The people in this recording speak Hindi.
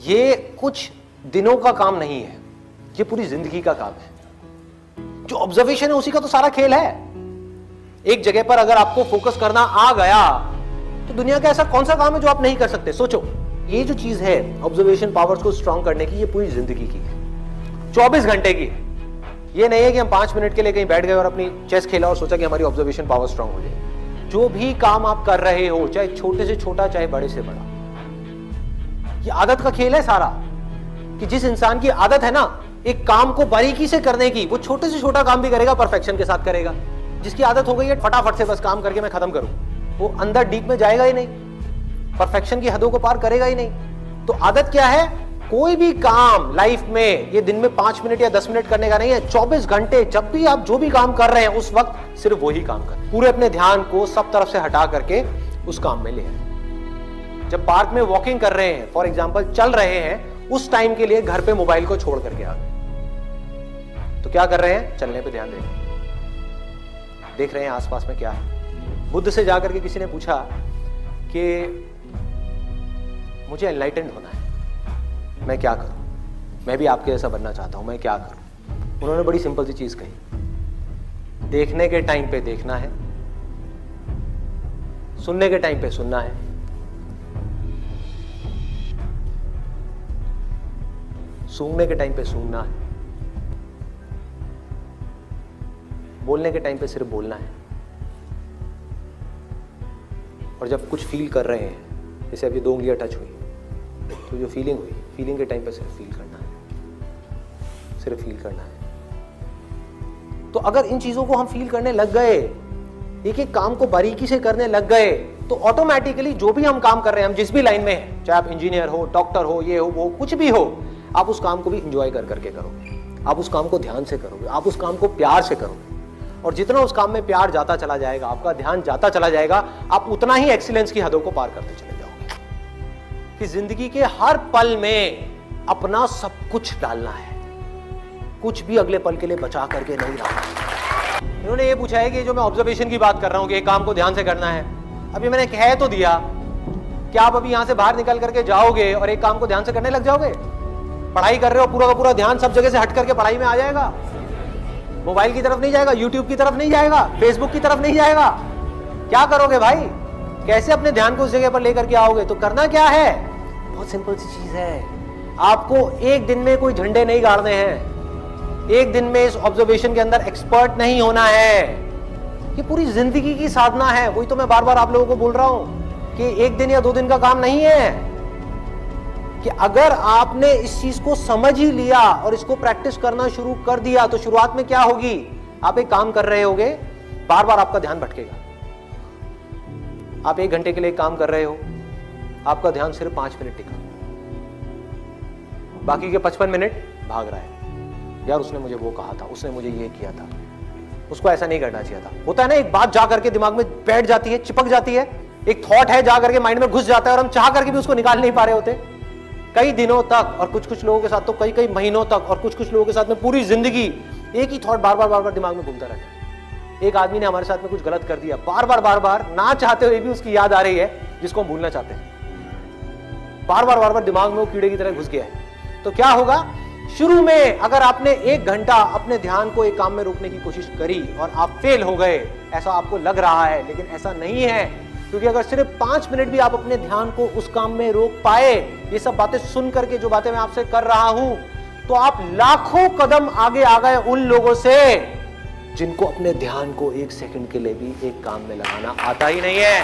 ये कुछ दिनों का काम नहीं है, ये पूरी जिंदगी का काम है। जो ऑब्जर्वेशन है उसी का तो सारा खेल है। एक जगह पर अगर आपको फोकस करना आ गया तो दुनिया का ऐसा कौन सा काम है जो आप नहीं कर सकते। सोचो, ये जो चीज है ऑब्जर्वेशन पावर्स को स्ट्रांग करने की, ये पूरी जिंदगी की है, 24 घंटे की है। ये नहीं है कि हम 5 मिनट के लिए कहीं बैठ गए और अपनी चेस खेला और सोचा कि हमारी ऑब्जर्वेशन पावर स्ट्रांग हो जाए। जो भी काम आप कर रहे हो, चाहे छोटे से छोटा चाहे बड़े से बड़ा, ये आदत का खेल है सारा। कि जिस इंसान की आदत है ना एक काम को बारीकी से करने की, वो छोटे से छोटा काम भी करेगा, परफेक्शन के साथ करेगा। जिसकी आदत हो गई है फटाफट से बस काम करके मैं खत्म करूं, वो अंदर डीप में जाएगा ही नहीं, परफेक्शन की हदों को पार करेगा ही नहीं। तो आदत क्या है? कोई भी काम लाइफ में ये दिन में 5 मिनट या 10 मिनट करने का नहीं है, 24 घंटे जब भी आप जो भी काम कर रहे हैं उस वक्त सिर्फ वही काम करें। पूरे अपने ध्यान को सब तरफ से हटा करके उस काम में ले आए। जब पार्क में वॉकिंग कर रहे हैं, फॉर एग्जाम्पल चल रहे हैं, उस टाइम के लिए घर पे मोबाइल को छोड़ करके आ गए, तो क्या कर रहे हैं? चलने पे ध्यान दे रहे हैं, देख रहे हैं आसपास में क्या है। बुद्ध से जाकर के किसी ने पूछा कि मुझे एनलाइटेंड होना है, मैं क्या करूं? मैं भी आपके जैसा बनना चाहता हूं, मैं क्या करूं? उन्होंने बड़ी सिंपल सी चीज कही, देखने के टाइम पे देखना है, सुनने के टाइम पे सुनना है, सूंघने के टाइम पे सूंघना है, बोलने के टाइम पे सिर्फ बोलना है। और जब कुछ फील कर रहे हैं, जैसे अब ये 2 उंगलियां टच हुई, तो जो फीलिंग हुई, फीलिंग के टाइम पे सिर्फ फील करना है, सिर्फ फील करना है। तो अगर इन चीजों को हम फील करने लग गए, एक एक काम को बारीकी से करने लग गए, तो ऑटोमेटिकली जो भी हम काम कर रहे हैं, हम जिस भी लाइन में हैं, चाहे आप इंजीनियर हो, डॉक्टर हो, ये हो, वो कुछ भी हो, आप उस काम को भी इंजॉय कर करके करोगे, आप उस काम को ध्यान से करोगे, आप उस काम को प्यार से करोगे। और जितना उस काम में प्यार जाता चला जाएगा, आपका ध्यान जाता चला जाएगा, आप उतना ही एक्सीलेंस की हदों को पार करते चले जाओगे। कि जिंदगी के हर पल में अपना सब कुछ डालना है, कुछ भी अगले पल के लिए बचा करके नहीं रखना। इन्होंने ये पूछा है कि जो मैं ऑब्जर्वेशन की बात कर रहा हूं कि एक काम को ध्यान से करना है, अभी मैंने कह तो दिया कि आप अभी यहां से बाहर निकल करके जाओगे और एक काम को ध्यान से करने लग जाओगे? पढ़ाई कर रहे हो, पूरा का पूरा ध्यान सब जगह से हट करके पढ़ाई में आ जाएगा, मोबाइल की तरफ नहीं जाएगा, यूट्यूब की तरफ नहीं जाएगा, फेसबुक की तरफ नहीं जाएगा। क्या करोगे भाई? कैसे अपने ध्यान को उस जगह पर लेकर के आओगे? तो करना क्या है? बहुत सिंपल सी चीज है। आपको एक दिन में कोई झंडे नहीं गाड़ने हैं, एक दिन में इस ऑब्जर्वेशन के अंदर एक्सपर्ट नहीं होना है। ये पूरी जिंदगी की साधना है। वही तो मैं बार बार आप लोगों को बोल रहा हूं कि एक दिन या 2 दिन का काम नहीं है। कि अगर आपने इस चीज को समझ ही लिया और इसको प्रैक्टिस करना शुरू कर दिया, तो शुरुआत में क्या होगी? आप एक काम कर रहे होगे, बार बार आपका ध्यान भटकेगा। आप 1 घंटे के लिए काम कर रहे हो, आपका ध्यान सिर्फ 5 मिनट टिका, बाकी के 55 मिनट भाग रहा है। यार उसने मुझे वो कहा था, उसने मुझे ये किया था, उसको ऐसा नहीं करना चाहिए था। होता है ना, एक बात जा करके दिमाग में बैठ जाती है, चिपक जाती है, एक थॉट है जा करके माइंड में घुस जाता है और हम चाह करके भी उसको निकाल नहीं पा रहे होते कई दिनों तक, और कुछ लोगों के साथ तो कई महीनों तक, और कुछ लोगों के साथ में पूरी जिंदगी एक ही थॉट बार बार दिमाग में घूमता रहता है। एक आदमी ने हमारे साथ में कुछ गलत कर दिया, बार बार ना चाहते हुए भी उसकी याद आ रही है, जिसको हम भूलना चाहते हैं। बार बार दिमाग में वो कीड़े की तरह घुस गया है। तो क्या होगा? शुरू में अगर आपने 1 घंटा अपने ध्यान को एक काम में रोकने की कोशिश करी और आप फेल हो गए, ऐसा आपको लग रहा है, लेकिन ऐसा नहीं है। क्योंकि अगर सिर्फ 5 मिनट भी आप अपने ध्यान को उस काम में रोक पाए, ये सब बातें सुन करके जो बातें मैं आपसे कर रहा हूं, तो आप लाखों कदम आगे आ गए उन लोगों से जिनको अपने ध्यान को 1 सेकंड के लिए भी एक काम में लगाना आता ही नहीं है।